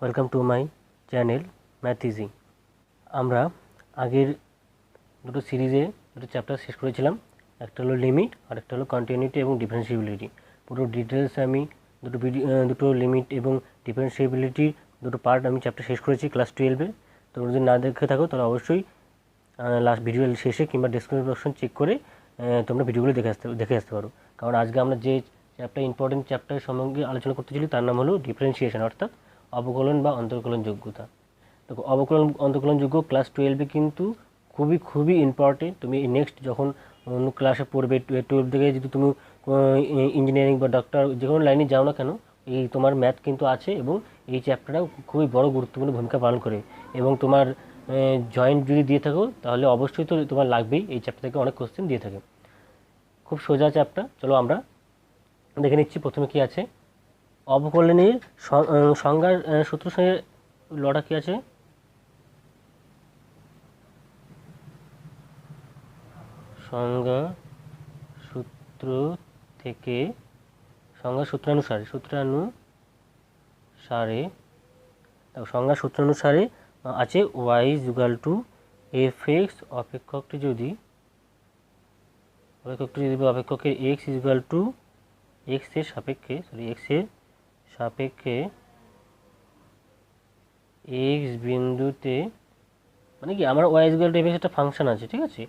Welcome to my channel math easy. আমরা আগের দুটো সিরিজে দুটো চ্যাপ্টার শেষ করেছিলাম, একটা হলো লিমিট আর একটা হলো কন্টিনিউটি এবং ডিফারেন্সিবিলিটি। পুরো ডিটেলস আমি দুটো লিমিট এবং ডিফারেন্সিবিলিটির দুটো পার্ট আমি চ্যাপ্টার শেষ করেছি ক্লাস 12-এ। তোমরা যদি না দেখে থাকো তাহলে অবশ্যই লাস্ট ভিডিও শেষে কিংবা ডেসক্রিপশন চেক করে তোমরা ভিডিওগুলো দেখে আসতে পারো। কারণ আজকে আমরা যে ইম্পর্টেন্ট চ্যাপ্টার সম্বন্ধে আলোচনা করতে চলি তার নাম হলো ডিফারেন্সিয়েশন, অর্থাৎ অবকলন বা অন্তর্কলন যোগ্যতা। দেখো, অবকলন অন্তর্কলন যোগ্য ক্লাস 12-এ কিন্তু খুবই ইম্পর্টেন্ট। তুমি নেক্সট যখন অন্য ক্লাসে পড়বে 12 থেকে, যদি তুমি ইঞ্জিনিয়ারিং বা ডক্টর যে কোনো লাইনে যাও না কেন, এই তোমার ম্যাথ কিন্তু আছে এবং এই চ্যাপ্টারটাও খুবই বড় গুরুত্বপূর্ণ ভূমিকা পালন করে। এবং তোমার জয়েন্ট যদি দিয়ে থাকো তাহলে অবশ্যই তো তোমার লাগবেই, এই চ্যাপ্টার থেকে অনেক কোশ্চেন দিয়ে থাকে। খুব সোজা চ্যাপ্টার, চলো আমরা দেখে নিচ্ছি। প্রথমে কি আছে, অবকলনের সংজ্ঞার সূত্র সঙ্গে লটা কি আছে, সংজ্ঞা সূত্র থেকে সূত্রানুসারে সংজ্ঞা সূত্রানুসারে আছে y = fx অপেক্ষকটি যদি অপেক্ষকের x = x এর সাপেক্ষে x বিন্দুতে, মানে কি আমার y = fx একটা ফাংশন আছে, ঠিক আছে,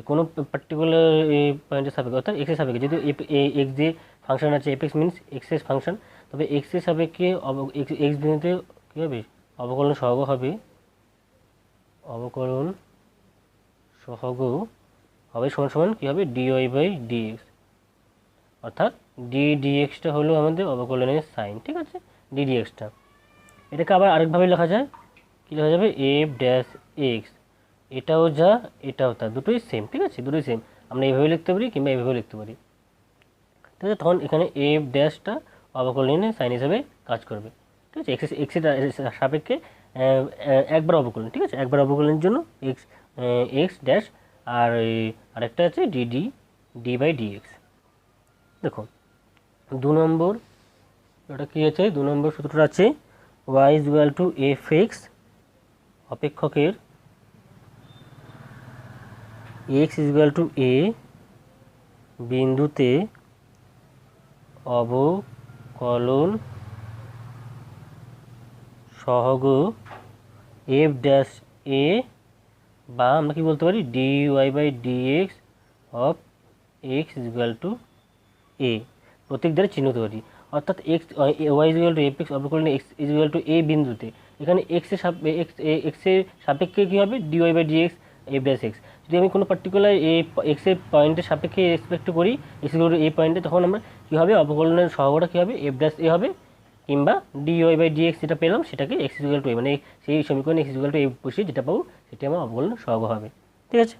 কোনো পার্টিকুলার পয়েন্টের সাপেক্ষে অর্থাৎ x এর সাপেক্ষে, যদি x যে ফাংশন আছে fx মিনস x এর ফাংশন, তবে x এর সাপেক্ষে x বিন্দুতে কী হবে, অবকলন সহগ হবে সমান কী হবে dy/dx, অর্থাৎ ddxটা হলো আমাদের অবকলনের সাইন, ঠিক আছে, ddxটা। এটাকে আবার আরেকভাবে লেখা যায়, কী লেখা যাবে, f'(x), এটাও যা এটাও তা, দুটোই সেম, ঠিক আছে, দুটোই সেম। আমরা এইভাবে লিখতে পারি কিংবা এইভাবে লিখতে পারি, ঠিক আছে। তখন এখানে f' অবকলনের সাইন হিসাবে কাজ করবে, ঠিক আছে। এক্স এর সাপেক্ষে একবার অবকলন, ঠিক আছে, একবার অবকলনের জন্য x', আর আরেকটা আছে dd/dx। দেখো 2 নম্বর ওটা কী আছে, 2 নম্বর সূত্রটা আছে y = fx অপেক্ষকের x = a বিন্দুতে অবকলন সহগ f'(a), বা আমরা কি বলতে পারি dy/dx অফ x = a, প্রত্যেক দ্বারা চিহ্নিত পারি। অর্থাৎ y = fx অবকলন x = a বিন্দুতে, এখানে x এর সাপেক্ষে কী হবে, dy/dx f'(x). যদি আমি কোনো পার্টিকুলার x এর পয়েন্টের সাপেক্ষে রেসপেক্ট করি x = a পয়েন্টে, তখন আমরা কী হবে, অবকলনের সহগটা কী হবে, f'(a) হবে, কিংবা dy/dx যেটা পেলাম সেটাকে x = a, মানে সেই সমীকরণে x = a বসিয়ে যেটা পাবো সেটা আমার অবকলন সহগ হবে, ঠিক আছে।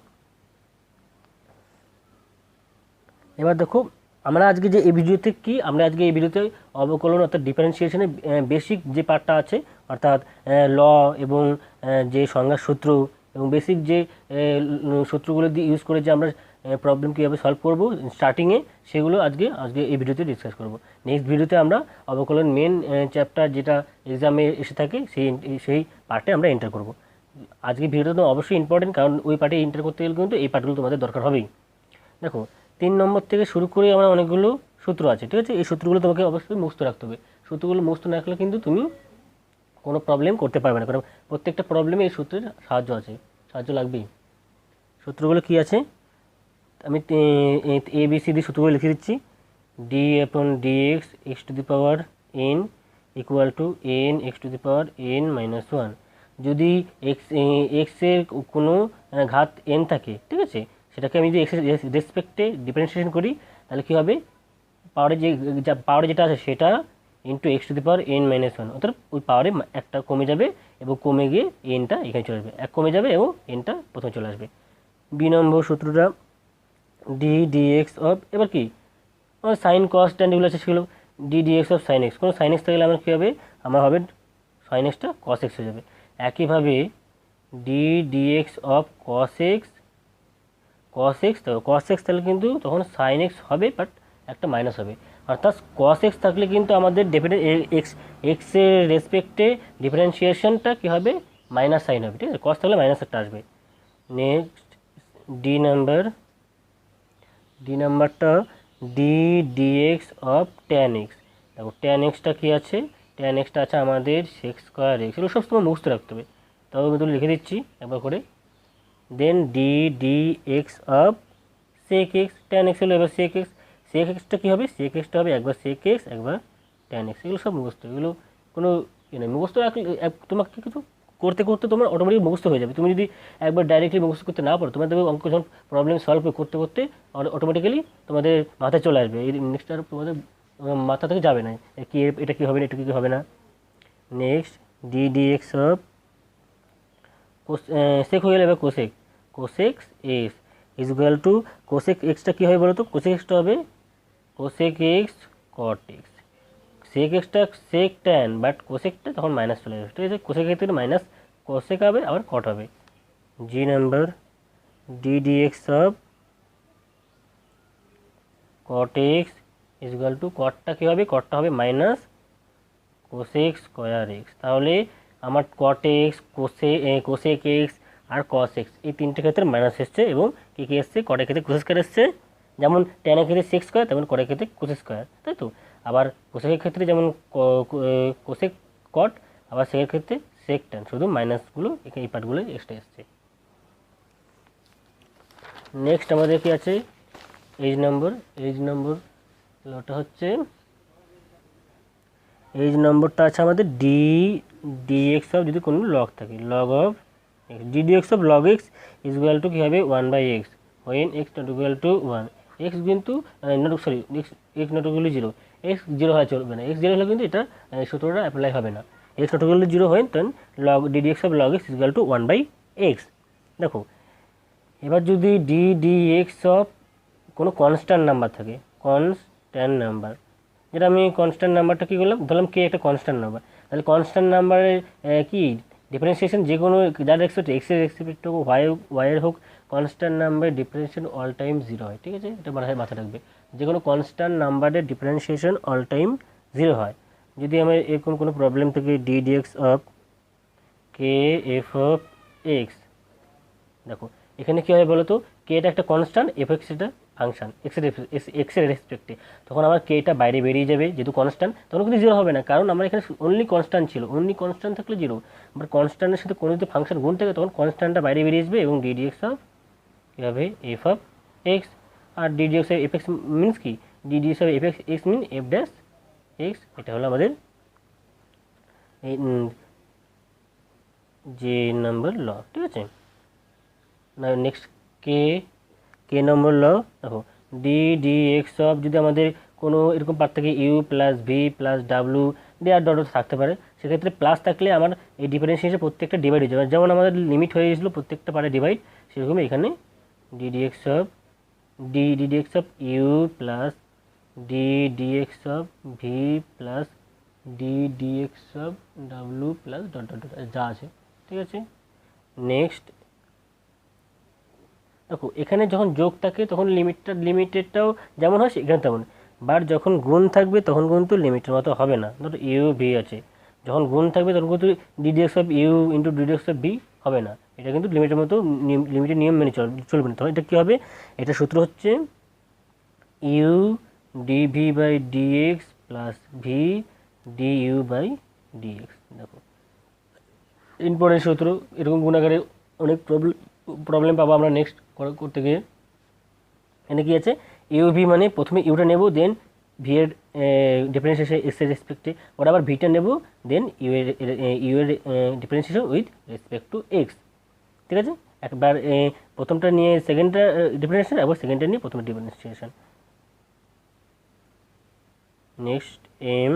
এবার দেখো, আমরা আজকে যে এই ভিডিওতে অবকলন অর্থাৎ ডিফারেন্সিয়েশনের বেসিক যে পার্টটা আছে, অর্থাৎ ল এবং যে সংজ্ঞার সূত্র এবং বেসিক যে সূত্রগুলো দিয়ে ইউজ করে যে আমরা প্রবলেম কীভাবে সলভ করবো স্টার্টিংয়ে, সেগুলো আজকে এই ভিডিওতে ডিসকাস করব। নেক্সট ভিডিওতে আমরা অবকলন মেন চ্যাপ্টার যেটা এক্সামে এসে থাকে সেই পার্টে আমরা এন্টার করব। আজকে ভিডিওটা তো অবশ্যই ইম্পর্টেন্ট, কারণ ওই পার্টে এন্টার করতে গেলে কিন্তু এই পার্টগুলো তোমাদের দরকার হবেই। দেখো 3 নম্বর থেকে শুরু করে আমার অনেকগুলো সূত্র আছে, ঠিক আছে। এই সূত্রগুলো তোমাকে অবশ্যই মুখস্থ রাখতে হবে। সূত্রগুলো মুখস্থ না রাখলে কিন্তু তুমি কোনো প্রবলেম করতে পারবে না, কারণ প্রত্যেকটা প্রবলেমে এই সূত্রের সাহায্য লাগবেই। সূত্রগুলো কি আছে, আমি ABCD সূত্রগুলো লিখে দিচ্ছি। d/dx x⁴n = n x⁴n-1। যদি x এর কোনো ঘাত n থাকে, ঠিক আছে, সেটাকে আমি যদি x এর রেসপেক্টে ডিফারেন্সিয়েশন করি, তাহলে কী হবে, পাওয়ারে যেটা আছে সেটা ইন্টু x⁴n-1, অর্থাৎ ওই পাওয়ারে একটা কমে যাবে এবং কমে গিয়ে এনটা এখানে চলে আসবে, এক কমে যাবে এবং এনটা প্রথমে চলে আসবে। বি নম্বর সূত্রটা ddx অফ, এবার কি আমার সাইন কস ট্যান যেগুলো আছে সেগুলো ddx অফ সাইন এক্স, কোনো সাইন এক্স থাকলে আমার কী হবে, আমার হবে সাইন এক্সটা কস এক্স হয়ে যাবে। একইভাবে ddx অফ কস এক্স, তো কস এক্স তাহলে কিন্তু তখন সাইন এক্স হবে, বাট একটা মাইনাস হবে, অর্থাৎ cos x থাকলে কিন্তু আমাদের এক্স এর রেসপেক্টে ডিফারেন্সিয়েশনটা কী হবে, মাইনাস সাইন হবে, ঠিক আছে, cos থাকলে মাইনাস একটা আসবে। নেক্সট ডি নাম্বারটা D dx of tan X. দেখো ট্যান এক্সটা কী আছে, ট্যান এক্সটা আছে আমাদের সেক স্কোয়ার এক্স, এগুলো সব সময় মুখস্থ রাখতে হবে, তাও আমি তো লিখে দিচ্ছি একবার করে। Then d D x of sec x, tan x হলো এবার সেক এক্স, সেক এক্সটা কী হবে, সেক এক্সটা হবে একবার সেক এক্স একবার ট্যান এক্স, এগুলো সব মুখস্থ, এগুলো কোনো নেই, মুখস্থ রাখলে তোমাকে কিছু করতে করতে তোমার অটোমেটিক মুখস্থ হয়ে যাবে। তুমি যদি একবার ডাইরেক্টলি মুখস্থ করতে না পারো, তোমার দেখবে অঙ্ক যখন প্রবলেম সলভ করতে করতে অটোমেটিক্যালি তোমাদের মাথায় চলে আসবে, এই নেক্সট আর তোমাদের মাথা থেকে যাবে না, কি এটা কী হবে না, এটা কী হবে না। Next d D x of sec হয়ে গেলে এবার cosec, cosec x is equal to cosec এক্সটা কী হবে বলো তো, কোসেক এক্সটা হবে cosec x cot x, sec এক্সটা সেক ট্যান, বাট কোসেকটা তখন মাইনাস চলে যাবে, ঠিক আছে, কোসেক ক্ষেত্রে মাইনাস কোসেক হবে আবার কট হবে। G number d D x of cot x is equal to, কটটা কী হবে, কটটা হবে মাইনাস কোসেক স্কোয়ার এক্স, তাহলে আমার কট এক্স কোসেক এক্স আর কস এক্স এই তিনটে ক্ষেত্রে মাইনাস এসছে, এবং কী কী এসছে, কটের ক্ষেত্রে কোসেক স্কোয়ার এসছে, যেমন ট্যানের ক্ষেত্রে সেক স্কোয়ার, তেমন কটের ক্ষেত্রে কোসেক স্কোয়ার, তাই তো। আবার কোসেকের ক্ষেত্রে যেমন কোসেক কট, আবার সেকের ক্ষেত্রে সেক ট্যান, শুধু মাইনাসগুলো এই পার্টগুলো এক্সট্রা এসছে। নেক্সট আমাদের কি আছে, এজ নম্বর ওটা হচ্ছে এজ নম্বরটা আছে আমাদের ডি ডিএক্স অফ, যদি কোনো লগ থাকে, log of x, d dx of log x is equal to কী হবে 1/x, when x not equal to 1, x কিন্তু x not equal to 0, x 0 হয় চলবে না, এক্স 0 হলে কিন্তু এটা সূত্রটা অ্যাপ্লাই হবে না, এক্স নট ইকুয়াল টু 0 হয় তখন log D dx of log x is equal to 1/x। দেখো এবার যদি ডি ডিএক্স অফ কোনো কনস্ট্যান্ট নাম্বার থাকে, কনস্ট্যান্ট নাম্বার, যেটা আমি কনস্ট্যান্ট নাম্বারটা কী করলাম, ধরলাম কে একটা কনস্ট্যান্ট নাম্বার, তাহলে কনস্ট্যান্ট নাম্বারের কি ডিফারেন্সিয়েশন, যে কোনো যার রেসপেক্ট এক্সের রেসপেক্ট হোক ওয়াইয়ের হোক, কনস্ট্যান্ট নাম্বারের ডিফারেন্সিয়েশন অল টাইম 0 হয়, ঠিক আছে, এটা মাথায় রাখবে, যে কোনো কনস্ট্যান্ট নাম্বারের ডিফারেন্সিয়েশন অল টাইম 0 হয়। যদি আমার এরকম কোনো প্রবলেম থাকে D dx of K F of X, দেখো এখানে কী হবে বলো তো, কে এটা একটা কনস্ট্যান্ট, এফ এক্স এটা ফাংশন এক্সের রেসপেক্টে, তখন আমার কেটা বাইরে বেরিয়ে যাবে, যেহেতু কনস্ট্যান্ট তখন কিন্তু 0 হবে না, কারণ আমার এখানে অনলি কনস্ট্যান্ট ছিল, অনলি কনস্ট্যান্ট থাকলে 0, বাট কনস্ট্যান্টের সাথে কোনো যদি ফাংশন গুণ থাকে তখন কনস্ট্যান্টটা বাইরে বেরিয়ে আসবে, এবং ডিডিএক্স অফ কী হবে এফ অফ এক্স, আর d d x of f x means কি, d d x of f x x mean f dash x, এটা হলো আমাদের এই যে নাম্বার ল, ঠিক আছে। না নেক্সট কে নম্বর ল, দেখো ডি ডি এক্স অফ, যদি আমাদের কোনো এরকম পার্ট থাকে U plus V plus W D আর ডট থাকতে পারে, সেক্ষেত্রে প্লাস থাকলে আমার এই ডিফারেন্সিয়েশন প্রত্যেকটা ডিভাইড হয়ে যাবে, যেমন আমাদের লিমিট হয়ে গেছিলো প্রত্যেকটা পারে ডিভাইড, সেরকম এখানে D D x of U plus D D x of V plus D D x of W plus dot dot dot যা আছে, ঠিক আছে। নেক্সট দেখো এখানে যখন যোগ থাকে তখন লিমিটেডটাও যেমন হয় এখানে তেমন, বাট যখন গুণ থাকবে তখন কিন্তু লিমিটের মতো হবে না, ধরো ইউ ভি আছে, যখন গুণ থাকবে তখন কিন্তু DDX of U into DDX of V হবে না, এটা কিন্তু লিমিটের মতো লিমিটের নিয়ম মেনে চলবে না, তখন এটা কী হবে, এটা সূত্র হচ্ছে U DV by DX plus V DU you by ডিএক্স। দেখো ইম্পর্টেন্ট সূত্র, এরকম গুণাগারে অনেক প্রবলেম পাবো আমরা নেক্সট করতে গিয়ে। এখানে কী আছে, ইউভি মানে প্রথমে ইউটা নেব, দেন ভি এর ডিফারেন্সিয়েশন এক্স এর রেসপেক্টে, ওরা আবার ভিটা নেব, দেন ইউ এর differentiation with respect to x, ঠিক আছে। একবার প্রথমটা নিয়ে সেকেন্ডটা ডিফারেন্সিয়েশন, আবার সেকেন্ডটা নিয়ে প্রথমটা differentiation. Next M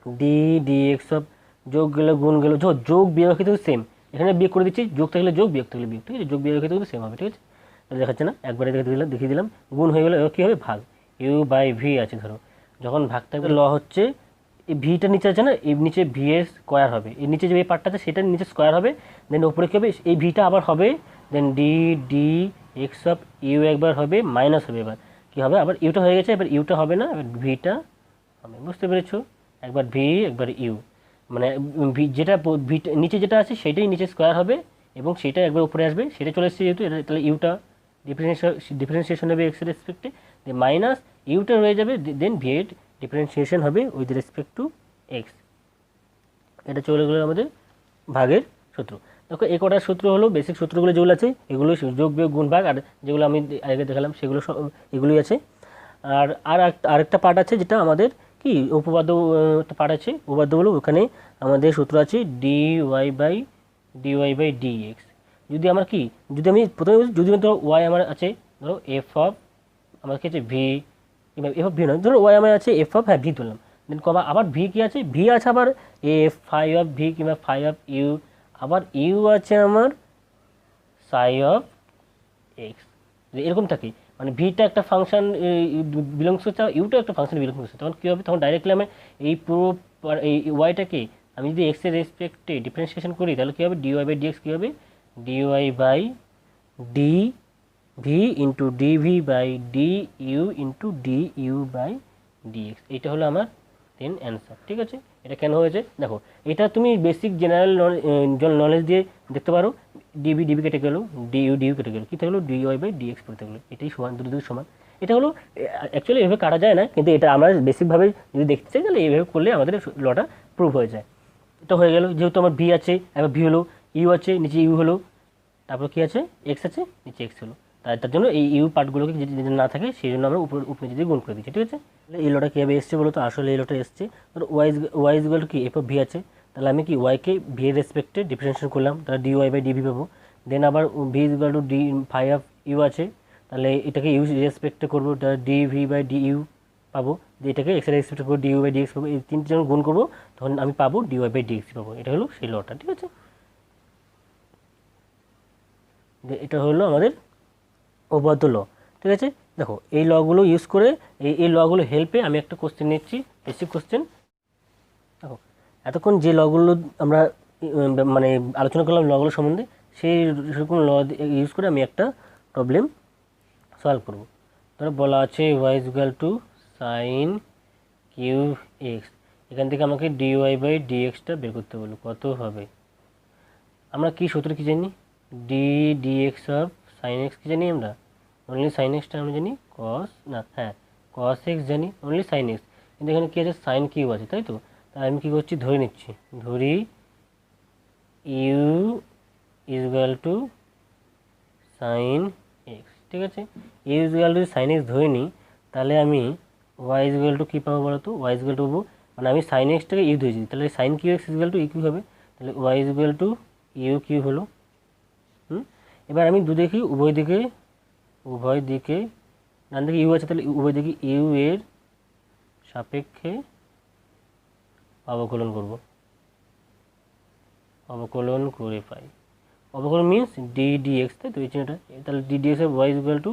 D D x of, যোগ গেল গুণ গেল, যোগ বিয়োগ ক্ষেত্রে সেম, এখানে বিয়োগ করে দিচ্ছি, যোগ থাকলে যোগ বিয়োগ থাকলে বিয়োগ, ঠিক আছে, যোগ বিয়োগ ক্ষেত্রে কিন্তু সেম হবে, ঠিক আছে, দেখাচ্ছে না একবারে দেখিয়ে দিলাম, গুণ হয়ে গেলো, কী হবে ভাগ, ইউ বাই ভি আছে, ধরো যখন ভাগ থাকবে ল হচ্ছে এই ভিটা নিচে আছে না, এই নিচে ভি এর স্কোয়ার হবে, এই নিচে যে পার্টটা আছে সেটার নিচে স্কোয়ার হবে, দেন উপরে কী হবে এই ভিটা আবার হবে, then d D x of u একবার হবে মাইনাস হবে, এবার কী হবে, আবার ইউটা হয়ে গেছে, এবার ইউটা হবে না, এবার ভিটা হবে, বুঝতে পেরেছো? একবার ভি একবার ইউ, মানে ভি যেটা ভি নিচে যেটা আছে সেটাই নিচে স্কোয়ার হবে, এবং সেটা একবার উপরে আসবে, সেটা চলে এসেছে যেহেতু, এটা তাহলে ইউটা ডিফারেন্সিয়েশন হবে এক্সের রেসপেক্টে, মাইনাস ইউটা রয়ে যাবে, দেন ভি এর ডিফারেন্সিয়েশন হবে উইথ রেসপেক্ট টু এক্স। এটা চলে গেলো আমাদের ভাগের সূত্র। দেখো এই কটার সূত্র হলো বেসিক সূত্রগুলো যেগুলো আছে, এগুলো যোগ বিয়োগ গুণ ভাগ, আর যেগুলো আমি আগে দেখালাম সেগুলো এগুলোই আছে। আরেকটা পার্ট আছে যেটা আমাদের কি উপপাদ্য, একটা পার্ট আছে উপপাদ্যগুলো, ওখানে আমাদের সূত্র আছে dy বাই dx। যদি আমার কি, যদি আমি প্রথমে যদি ধরো ওয়াই আমার আছে, ধরো এফ অফ আমার কি আছে ভি, কিংবা এফ অফ ভি নয়, ধরো ওয়াই আমার আছে এফ অফ, হ্যাঁ ভি তুললাম, দেন কমা আবার ভি কি আছে, ভি আছে আবার এফ ফাই অফ ভি কিংবা ফাই অফ ইউ, আবার ইউ আছে আমার সাই অফ এক্স। এরকম থাকে, মানে ভিটা একটা ফাংশন বিলংস করছে, ইউটা একটা ফাংশন বিলংস করছে, তখন কী হবে, তখন ডাইরেক্টলি আমি এই পুরো এই ওয়াইটাকে আমি যদি এক্সের রেসপেক্টে ডিফারেন্সিয়েশন করি, তাহলে কী হবে, ডিওয়াই বাই ডিএক্স কী হবে, dy by d v into dv by d u into d you by dx. এইটা হলো আমার দেন অ্যান্সার। ঠিক আছে, এটা কেন হয়েছে দেখো, এটা তুমি বেসিক জেনারেল নলেজ দিয়ে দেখতে পারো, ডিবি ডিবি কেটে গেলো, ডিইউ ডিইউ কেটে গেলো, কী থাকলো, ডিওয়াই বাই ডিএক্স পড়তে গেলো, এটাই সমান, দুটো দুটো সমান। এটা হলো অ্যাকচুয়ালি এভাবে কাটা যায় না, কিন্তু এটা আমরা বেসিকভাবে যদি দেখতে চাই তাহলে এইভাবে করলে আমাদের লটা প্রুভ হয়ে যায়। এটা হয়ে গেল, যেহেতু আমার ভি আছে, এবার ভি হলো, ইউ আছে নিচে ইউ হলো, তারপর কী আছে, এক্স আছে নিচে এক্স হলো, তার জন্য এই ইউ পার্টগুলোকে যদি না থাকে সেই জন্য আমরা উপরে যদি গুণ করে দিচ্ছি। ঠিক আছে, এই লটা কীভাবে এসছে বলো তো, আসলে এই লটা এসছে ধরো ওয়াই ইজ কি এফ অফ ভি আছে, তাহলে আমি কি ওয়াইকে ভি এর রেসপেক্টে ডিফারেন্সিয়েশন করলাম, তাহলে ডি ওয়াই বাই ডিভি পাবো। দেন আবার v is to d phi of u আছে, তাহলে এটাকে ইউ রেসপেক্টে করবো, তাহলে d v by d u পাবো, যে এটাকে এক্স এর রেসপেক্টে করবো, ডি ইউ বাই ডিএক্স পাবো, এই তিনটে যখন গুণ করবো তখন আমি পাবো ডি ওয়াই বাই ডিএক্স পাবো। এটা হলো সেই লটা। ঠিক আছে, এটা হলো আমাদের উপপাদ্য ল। ঠিক আছে, দেখো এই লগুলো ইউজ করে, এই লগুলো হেল্পে আমি একটা কোশ্চেন নিচ্ছি, বেসিক কোশ্চেন। দেখো এতক্ষণ যে লগুলো আমরা মানে আলোচনা করলাম লগুলো সম্বন্ধে, সেই সেরকম ল ইউজ করে আমি একটা প্রবলেম সলভ করব। ধরো বলা আছে y is equal to sine q x, এখান থেকে আমাকে ডিওয়াই বাই ডিএক্সটা বের করতে বলো, কত হবে। আমরা কি সূত্র কি জানি, ডিএক্স অফ সাইন এক্স কি জানি আমরা, অনলি সাইন এক্সটা আমরা জানি কস, না হ্যাঁ কস এক্স জানি, অনলি সাইন এক্স, কিন্তু এখানে কী আছে সাইন কিউ আছে, তাই তো। তাই আমি কী করছি, ধরে নিচ্ছি, ধরি u is equal to sine x. ঠিক আছে, u is equal to sine x ধরে নিই, তাহলে আমি ওয়াই ইজ ইকুয়াল টু কী পাবো বলো তো, ওয়াই ইজ ইকুয়াল টু পাবো, মানে আমি সাইন এক্সটাকে ইউ ধরেছি, তাহলে sine q x is equal to u q হবে, তাহলে y is equal to u q হলো। এবার আমি দেখি উভয় দিকে ডান দিকে ইউ আছে, তাহলে উভয় দিকে ইউ এর সাপেক্ষে অবকলন করব, অবকলন করে পাই, অবকলন মিনস ডি ডি এক্স, তাই তো এই চিহ্নটা, তাহলে d D x of y is equal to,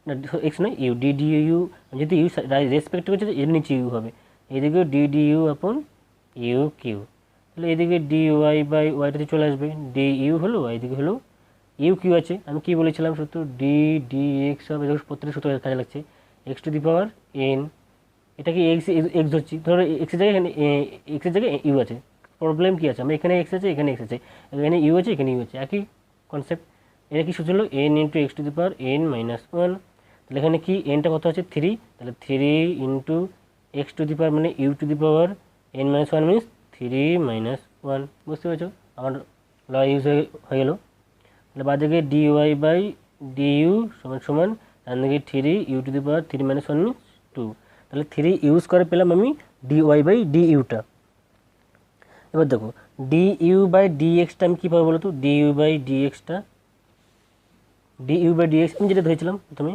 না এক্স নয় ইউ, ডি ডি ইউ, যেহেতু ইউ রেসপেক্ট করছে এর নিচে ইউ হবে, এইদিকে d d u upon u q, তাহলে এদিকে ডি ওয়াই বাই ওয়াইটাতে চলে আসবে, ডি ইউ হলো, এইদিকে হলো ইউ কিউ আছে। আমি কি বলেছিলাম সূত্র, ডি ডি এক্স হবে, প্রত্যেকটা সূত্র কাজে লাগছে, x to the power N, এটাকে এক্স এক্স ধরছি, ধরো এক্সের জায়গায় এখানে এক্সের জায়গায় ইউ আছে, প্রবলেম কী আছে, আমরা এখানে এক্স আছে এখানে এক্স আছে, এখানে ইউ আছে এখানে ইউ আছে, একই কনসেপ্ট। এটা কি সূত্র হলো n into x to the power n minus one, তাহলে এখানে কি এনটা কত আছে থ্রি, তাহলে three into x to the power মানে u to the power n minus one means three minus one. বুঝতে পেরেছো, আমার ল ইউজ হয়ে গেলো। তাহলে বাদ দিকে d y by d u সমান সমান ডান দিকে three u to the power three minus one means two, তাহলে থ্রি ইউজ করে পেলাম আমি ডি ওয়াই বাই ডি ইউটা। এবার দেখো ডি ইউ বাই ডি এক্সটা আমি কী পাবো বলো তো, ডি ইউ বাই ডি এক্সটা, d you by d x আমি যেটা ধরেছিলাম প্রথমে,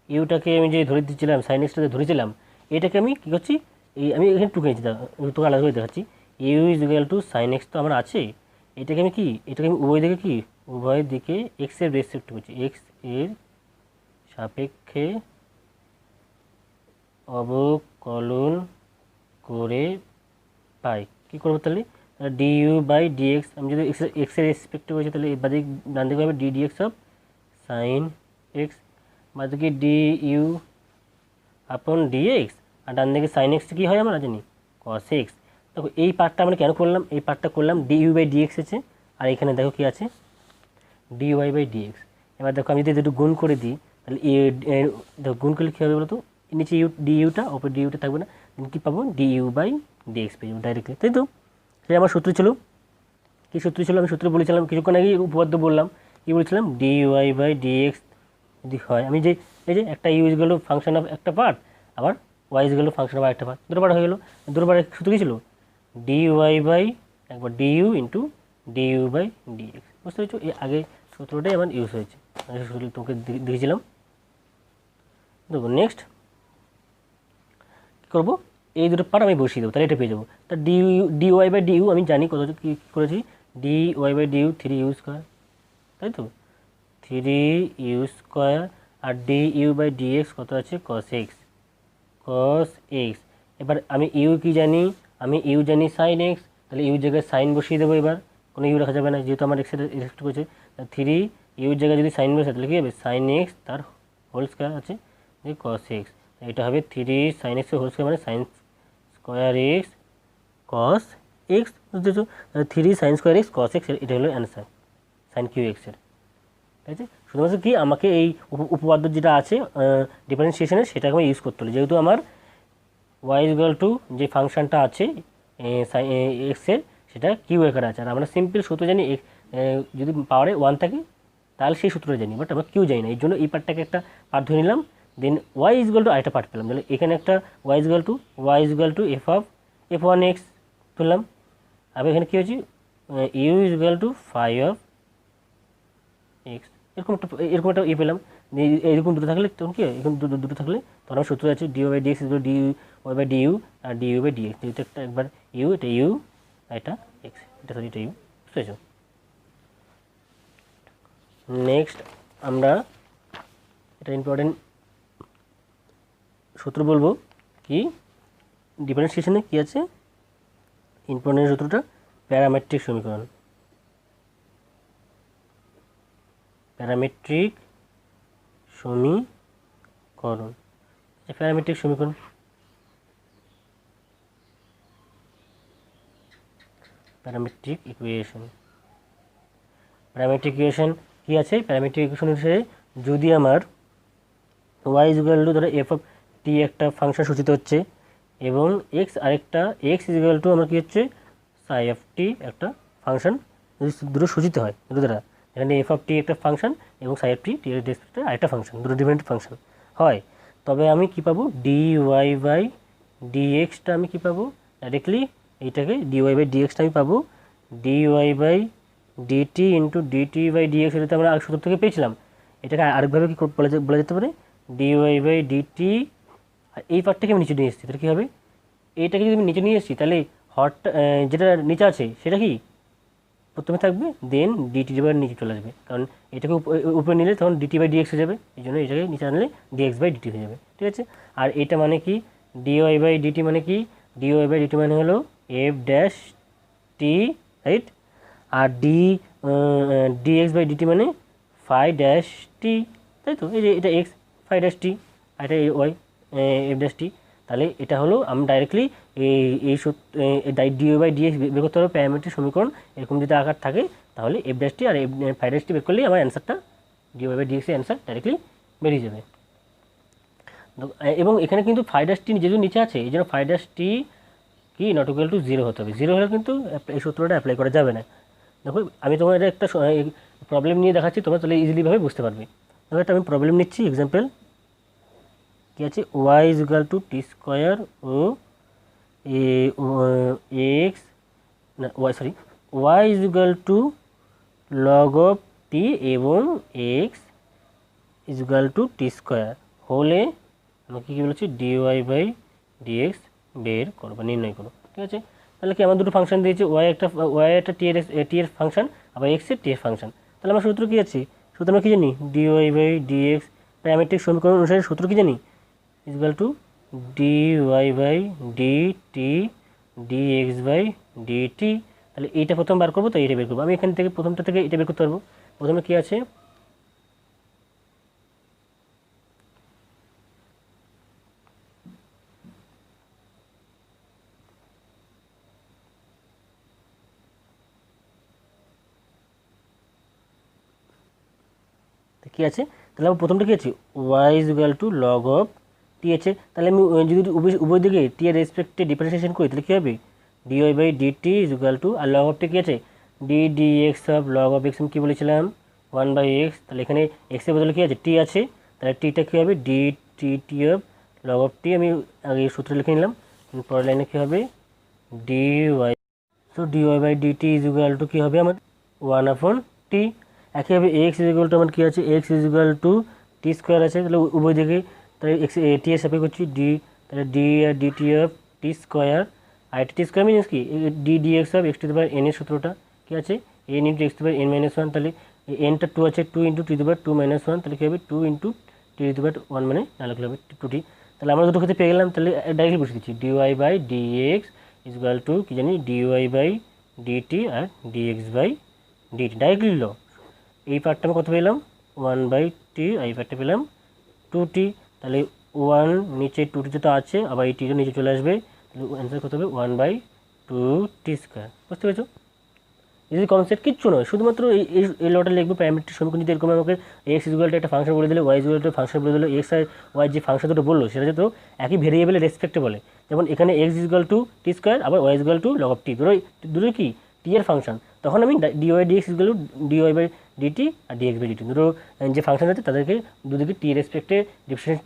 ইউটাকে আমি যে ধরে দিচ্ছিলাম সাইন এক্সটাকে ধরেছিলাম, এটাকে আমি কী করছি, আমি এখানে টুকে নিচ্ছি, তোকে আলাদা করে দেখাচ্ছি, u is equal to sine x তো আমার আছে, এটাকে আমি উভয় দিকে উভয় দিকে এক্সের রেসপেক্ট করছি, এক্স এর সাপেক্ষে অবকলন করে পাই। কী করবো তাহলে, d you by d x, আমি যদি এক্সের রেসপেক্ট করেছি তাহলে বাদিক ডান দিকে হবে D D x of sine x, বাদ দিকে ডি ইউ আপন ডিএক্স, আর ডান দিকে সাইন এক্স কী হয় আমরা জানি কস এক্স। দেখো এই পার্টটা আমরা কেন করলাম, এই পার্টটা করলাম ডি ইউ বাই ডিএক্স আছে, আর এখানে দেখো কী আছে ডি ওয়াই বাই ডিএক্স। এবার দেখো আমি যদি দুটো গুণ করে দিই তাহলে দেখো গুণ করলে কী হবে বলো তো, নিচে ইউ ডি ইউটা ওপরে ডি ইউটা থাকবে না, কী পাবো ডি ইউ বাই ডিএক্স পেয়ে যাবো ডাইরেক্টলি, তাই তো। সেটা আমার সূত্র ছিল, কী সূত্র ছিল, আমি সূত্র বলেছিলাম কিছুক্ষণ আগে উপপাদ্য বললাম, কী বলেছিলাম ডি ওয়াই বাই ডিএক্স যদি হয়, আমি যে এই যে একটা ইউ ইজ গেল ফাংশন অফ একটা পার্ট, আবার ওয়াই ইজ গেল ফাংশন অফ একটা পার্ট, দুটো পার্ট হয়ে গেলো, দুটো পার্ট সূত্র কী ছিল ডি ওয়াই বাই একবার d u into d you by dx, বুঝতে পেরেছো। এই আগে সূত্রটাই আমার ইউজ হয়েছে, সূত্র তোমাকে দিয়েছিলাম। দেখো নেক্সট কী করবো, এই দুটো পার্ট আমি বসিয়ে দেবো, তাহলে এটা পেয়ে যাবো। তা d y by d u আমি জানি কত কী করেছি, d y by d u 3u square, তাই তো 3u স্কোয়ার, আর ডি ইউ বাই ডিএক্স কত আছে কস এক্স, কস এক্স। এবার আমি ইউ কি জানি, আমি ইউ জানি সাইন এক্স, তাহলে ইউ জায়গায় সাইন বসিয়ে দেবো, এবার কোনো ইউ রাখা যাবে না যেহেতু আমার এক্সের রেসপেক্ট করছে, 3u জায়গায় যদি সাইন বসে তাহলে কী হবে সাইন এক্স তার হোল স্কোয়ার আছে যে কস এক্স, এটা হবে 3 সাইন এক্সের হোল স্কোয়ার মানে sine square x cos x, বুঝতেছো। তাহলে 3 sine square x cos x, এটা হলো অ্যান্সার সাইন কিউ এক্সের, ঠিক আছে। শুধুমাত্র কি আমাকে এই উপপাদ্য যেটা আছে ডিফারেন্সিয়েশনের সেটাকে আমি ইউজ করতে হলো, যেহেতু আমার ওয়াই ইকুয়াল টু যে ফাংশনটা আছে এক্সের সেটা কিউ আকারে আছে, আর আমরা সিম্পল সূত্র জানি যদি পাওয়ারে 1 থাকে তাহলে সেই সূত্রটা জানি, বাট আমরা কিউ জানি না, এই জন্য এই পার্টটাকে একটা পার্ট ধরে নিলাম, দেন ওয়াই ইকুয়াল টু আরেকটা পার্ট পেলাম, তাহলে এখানে একটা y equal to f one x তুললাম, আবার এখানে কী হচ্ছে u equal to phi of x, এরকম একটা পেলাম। এরকম দুটো থাকলে তখন কি হয়, এরকম দুটো থাকলে তখন আমার সূত্র আছে d y by dx d y by d u, আর ডি ইউ বাই ডিএক্স, যেহেতু একটা একবার ইউ এটা ইউ আর এটা এক্স, এটা সরি এটা ইউ, বুঝতে পেরেছো। নেক্সট আমরা এটা ইম্পর্টেন্ট সূত্র বলবো, কি ডিফারেন্সিয়েশনে কী আছে ইম্পর্টেন্ট সূত্রটা প্যারামেট্রিক সমীকরণ, প্যারামেট্রিক সমীকরণ, প্যারামেট্রিক সমীকরণ প্যারামেট্রিক ইকুয়েশন। প্যারামেট্রিক ইকুয়েশন কী আছে, প্যারামেট্রিক ইকুয়েশন হিসেবে যদি আমার ওয়াই ইকুয়াল টু ধরো এফ অফ টি একটা ফাংশন সূচিত হচ্ছে এবং এক্স আরেকটা এক্স ইকুয়াল টু আমার কী হচ্ছে সাই অফ টি একটা ফাংশন, যদি দুটো সূচিত হয় দুটো দ্বারা, এখানে এফ অফ টি একটা ফাংশন এবং সাই অফ টি টি এর রেসপেক্টে আরেকটা ফাংশন, দুটো ডিফারেন্ট ফাংশন হয়, তবে আমি কী পাবো ডি ওয়াই বাই ডি এক্সটা আমি কী পাবো ডাইরেক্টলি, এইটাকে ডি ওয়াই বাই ডি এক্সটা আমি পাবো d y by dt into dt by dx, এটা তো আমরা আরেক সূত্র থেকে পেয়েছিলাম, এটাকে আরেকভাবে কী বলা যেতে পারে ডি ওয়াই বাই ডিটি, আর এই পার্টটাকে আমি নিচে নিয়ে এসেছি, তাহলে কী হবে এইটাকে যদি আমি নিচে নিয়ে এসেছি তাহলে হরটা যেটা নিচে আছে সেটা কি প্রথমে থাকবে, দেন ডিটি বাই নিচে চলে আসবে, কারণ এটাকে উপরে নিলে তখন ডিটি বাই ডিএক্স হয়ে যাবে, এই জন্য এটাকে নিচে আনলে ডিএক্স বাই ডিটি হয়ে যাবে, ঠিক আছে। আর এটা মানে কি ডিওয়াই বাই ডিটি মানে কি, ডিওয়াই বাই ডিটি মানে হলো এফ ড্যাশ টি, রাইট, আর ডিএক্স বাই ডিটি মানে ফাই ড্যাশ টি, তাই তো, এই যে এটা এক্স ফাই ড্যাশ টি আর এটা ওয়াই এফ ড্যাশ টি, তাহলে এটা হলো আমি ডাইরেক্টলি এই ডিও বাই ডিএক্স বের করতে হবে প্যারামেট্রিক সমীকরণ, এরকম যদি আকার থাকে তাহলে এফ ড্যাশ টি আর ফাই ড্যাশ টি বের করলেই আমার অ্যান্সারটা ডিও বাই ডিএক্সের অ্যান্সার ডাইরেক্টলি বেরিয়ে যাবে। এবং এখানে কিন্তু ফাই ড্যাশ টি যেহেতু নিচে আছে এই জন্য ফাই ড্যাশ টি কি নট ইকুয়াল টু 0 হতে হবে, 0 হলে কিন্তু এই সূত্রটা অ্যাপ্লাই করা যাবে না। দেখো আমি তোমার এটা একটা প্রবলেম নিয়ে দেখাচ্ছি, তোমরা তাহলে ইজিলিভাবে বুঝতে পারবে। দেখো একটা আমি প্রবলেম নিচ্ছি এক্সাম্পল, কী আছে y is equal to t square ও এক্স না y sorry y is equal to log of t এবং x is equal to t square হলে আমাকে কী বলেছি ডিওয়াই বাই ডিএক্স বের করো বা নির্ণয় করো, ঠিক আছে। তাহলে কি আমার দুটো ফাংশন দিয়েছে, ওয়াই একটা টি এর ফাংশন আবার এক্সের টি এর ফাংশন, তাহলে আমার সূত্র কী আছে, সূত্র আমরা কী জানি ডিওয়াই বাই ডিএক্স প্যারামেট্রিক সমীকরণ অনুসারে সূত্র কী জানি equal to dy by dt dx by dt, তাহলে এইটা প্রথম বার করবো, তো এইটা বের করবো, আমি এখান থেকে প্রথমটা থেকে এটা বের করতে পারবো। প্রথমে কী আছে তো কী আছে, তাহলে আমার প্রথমটা কী আছে, y is equal to log of t আছে। তাহলে আমি যদি উভয় দিকে টি এর রেসপেক্টে ডিফারেন্সিয়েশন করি তাহলে কী হবে, dy by dt is equal to, আর লগ অফ টি কী আছে, d D x of log of x আমি কী বলেছিলাম, 1/x। তাহলে এখানে এক্সের বদলে কী আছে, টি আছে, তাহলে টিটা কী হবে, d t t of log of t, আমি আগে সূত্র লিখে নিলাম। পরের লাইনে কী হবে, d y, so d y by dt is equal to কী হবে আমার 1/t। একইভাবে এক্স ইজ ইকুয়াল টু আমার কী আছে, x is equal to t square আছে, তাহলে উভয় দিকে তাহলে এক্স টি এর সাপেক্ষে করছি ডি, তাহলে ডি আর ডিটি অফ টি স্কোয়ার, আর টি স্কোয়ার মিনস কি, d D x of x to the power n এর সূত্রটা কী আছে, n into x to the power n minus one, তাহলে এনটা 2 আছে, 2 into t to the power 2 minus one, তাহলে কী হবে 2 ইন্টু টি টু দি পাওয়ার 1 মানে না লিখলে হবে 2t। তাহলে আমরা দুটো ক্ষেত্রে পেয়ে গেলাম, তাহলে ডাইরেক্টলি বসে দিচ্ছি dy by dx is equal to কী জানি, ডিওয়াই বাই ডিটি আর ডিএক্স বাই ডিটি, ডাইরেক্টলি ল। এই পার্টটা আমি কত পেলাম, 1/t, এই পার্টটা পেলাম 2t। তাহলে 1 নিচে 2t তো আছে, আবার এই টিটা নিচে চলে আসবে, তাহলে অ্যান্সার কত হবে 1/2t স্কোয়ার। বুঝতে পেরেছো, যদি কনসেপ্ট কিচ্ছু নয়, শুধুমাত্র এই লটা লিখবে প্যারামেট্রিক সমীকরণ। যদি এরকম আমাকে এক্স ইকুয়াল টু একটা ফাংশন বলে দিলে, ওয়াই ইকুয়াল টু ফাংশন বলে দিলে, এক্স আর ওয়াই যে ফাংশন দুটো বললো সেটা যেহেতু একই ভেরিয়েবলের রেসপেক্টে বলে, যেমন এখানে x equal to t square, আবার y equal to log of t, দুটোই কি টি এর ফাংশন, তখন আমি dy dx equal to dy by dt আর ডিএক্স বাই ডিটি দুটো যে ফাংশন আছে তাদেরকে দুদিকে টি রেসপেক্টে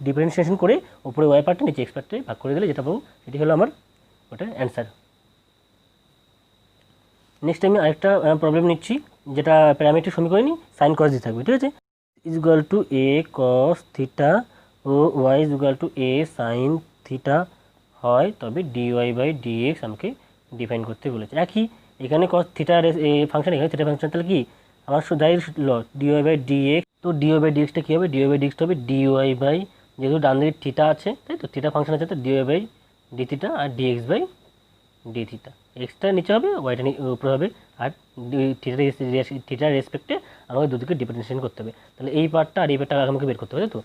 ডিফারেন্সিয়েশন করে ওপরে ওয়াই পার্টটা নিচে এক্স পার্টে ভাগ করে দিলে যেটা পাবো সেটি হলো আমার ওটার অ্যান্সার। নেক্সট আমি আরেকটা প্রবলেম নিচ্ছি, যেটা প্যারামেট্রিক সমীকরণই সাইন কস দিয়ে থাকবে, ঠিক আছে। Is equal to a cos theta ও y is equal to a sine theta হয়, তবে ডিওয়াই বাই ডিএক্স আমাকে ডিফাইন করতে বলেছে। একই এখানে কস থিটা ফাংশন, এখানে থিটা ফাংশন, তাহলে কি আমার ডাইরেক্ট ল ডিওয়াই বাই ডিএক্স, তো ডিওয়াই বাই ডিএক্সটা কী হবে, ডিওয়াই বাই ডিএক্সটা হবে ডিওয়াই বাই, যেহেতু ডান দিকে থিটা আছে তাই তো, থিটা ফাংশন আছে, তো ডিওয়াই বাই ডি থিটা আর ডিএক্স বাই ডি থিটা, এক্সটা নিচে হবে, ওয়াইটা উপরে হবে, আর থিটার রেসপেক্টে আমাকে দুদিকে ডিফারেন্সিয়েশন করতে হবে। তাহলে এই পার্টটা আর এই পার্টটা আমাকে বের করতে হবে, তাই তো।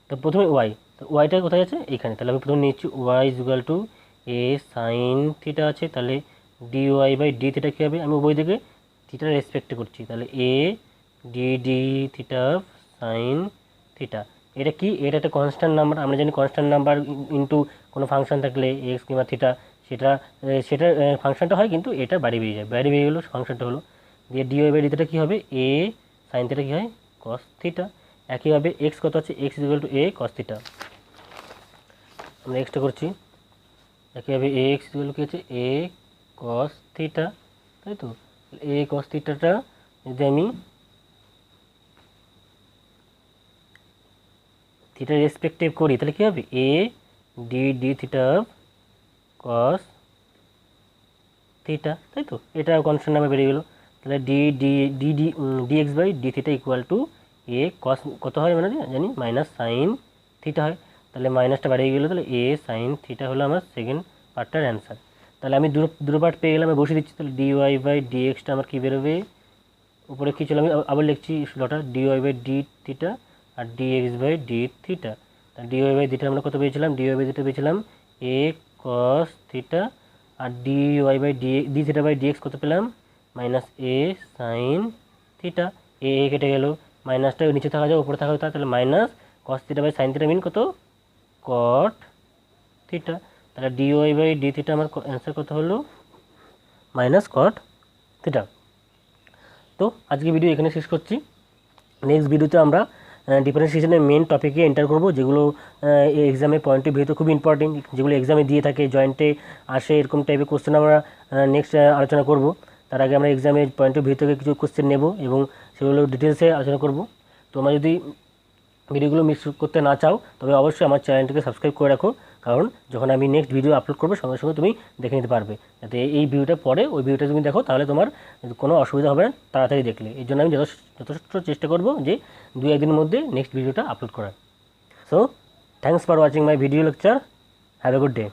তো প্রথমে ওয়াই, তো ওয়াইটা কোথায় আছে, এইখানে, তাহলে আমি প্রথমে নিচ্ছি y is equal to a sine theta আছে, তাহলে d y by d theta কী হবে, আমি উভয় দিকে থিটার রেসপেক্টে করছি, তাহলে a d d theta sine theta. এটা কি, এটা একটা কনস্ট্যান্ট নাম্বার, আমরা জানি কনস্ট্যান্ট নাম্বার ইন্টু কোনো ফাংশন থাকলে এক্স কিংবা থিটা, সেটার ফাংশনটা হয়, কিন্তু এটা বাড়ি বেরিয়ে যায়, বাড়ি বেরিয়ে গেলো ফাংশনটা হলো, দিয়ে ডিওয়াই বাই ডিটা কী হবে, এ সাইন থিটা কী হয়, কস থিটা। একইভাবে এক্স কত আছে, x equal to a cos theta, আমরা এক্সটা করছি। একইভাবে এ এক্স ইকুয়াল কী আছে, এ কস থিটা, তাই তো। এ কস থিটাটা যদি আমি থিটার রেসপেক্টিভ করি তাহলে কী হবে, a d d theta cos theta, তাই তো। এটা কনস্ট্যান্ট নামে বেরিয়ে গেলো, তাহলে d d d d D x by d theta equal to a cos কত হয় মানে জানি মাইনাস সাইন থিটা হয়, তাহলে মাইনাসটা বাড়িয়ে গেলো, তাহলে এ সাইন থিটা হলো আমার সেকেন্ড পার্টটার অ্যান্সার। তাহলে আমি দুটো পার্ট পেয়ে গেলাম, আমি বসে দিচ্ছি, তাহলে ডি ওয়াই বাই ডি এক্সটা আমার কী বেরোবে, উপরে কী ছিল আমি আবার লিখছি লটা d y by d theta আর d x by d theta. তাহলে ডি ওয়াই বাই থিটা আমরা কত পেয়েছিলাম, ডি ওয়াই বাই থিটা পেয়েছিলাম এ কস থিটা, আর d y by d theta by dx কত পেলাম, minus a sine theta. A কেটে গেল, মাইনাসটা নিচে থাকা যায় উপরে থাকা যায়, তাহলে minus cos theta by sine theta mean কত, কট থিটা। তাহলে d y by d theta আমার অ্যান্সার কত হলো, মাইনাস কট থিটা। তো আজকে ভিডিও এখানে শেষ করছি। নেক্সট ভিডিওতে আমরা ডিফারেন্সিয়েশনের মেন টপিকে এন্টার করব, যেগুলো এক্সামের পয়েন্ট অফ ভিউতে খুব ইম্পর্টেন্ট, যেগুলো এক্সামে দিয়ে থাকে, জয়েন্টে আসে, এরকম টাইপের কোশ্চেন আমরা নেক্সট আলোচনা করব। তার আগে আমরা এক্সামের পয়েন্ট অফ ভিউ থেকে কিছু কোশ্চেন নেব এবং সেগুলো ডিটেলসে আলোচনা করব। তোমরা যদি ভিডিওগুলো মিস করতে না চাও তবে অবশ্যই আমার চ্যানেলটিকে সাবস্ক্রাইব করে রাখো, কারণ যখন আমি নেক্সট ভিডিও আপলোড করবো সঙ্গে সঙ্গে তুমি দেখে নিতে পারবে, যাতে এই ভিডিওটা পরে ওই ভিডিওটা তুমি দেখো, তাহলে তোমার কোনো অসুবিধা হবে না তাড়াতাড়ি দেখলে। এই জন্য আমি যথেষ্ট চেষ্টা করব যে 2-1 দিনের মধ্যে নেক্সট ভিডিওটা আপলোড করার। So thanks for watching my video lecture, have a good day.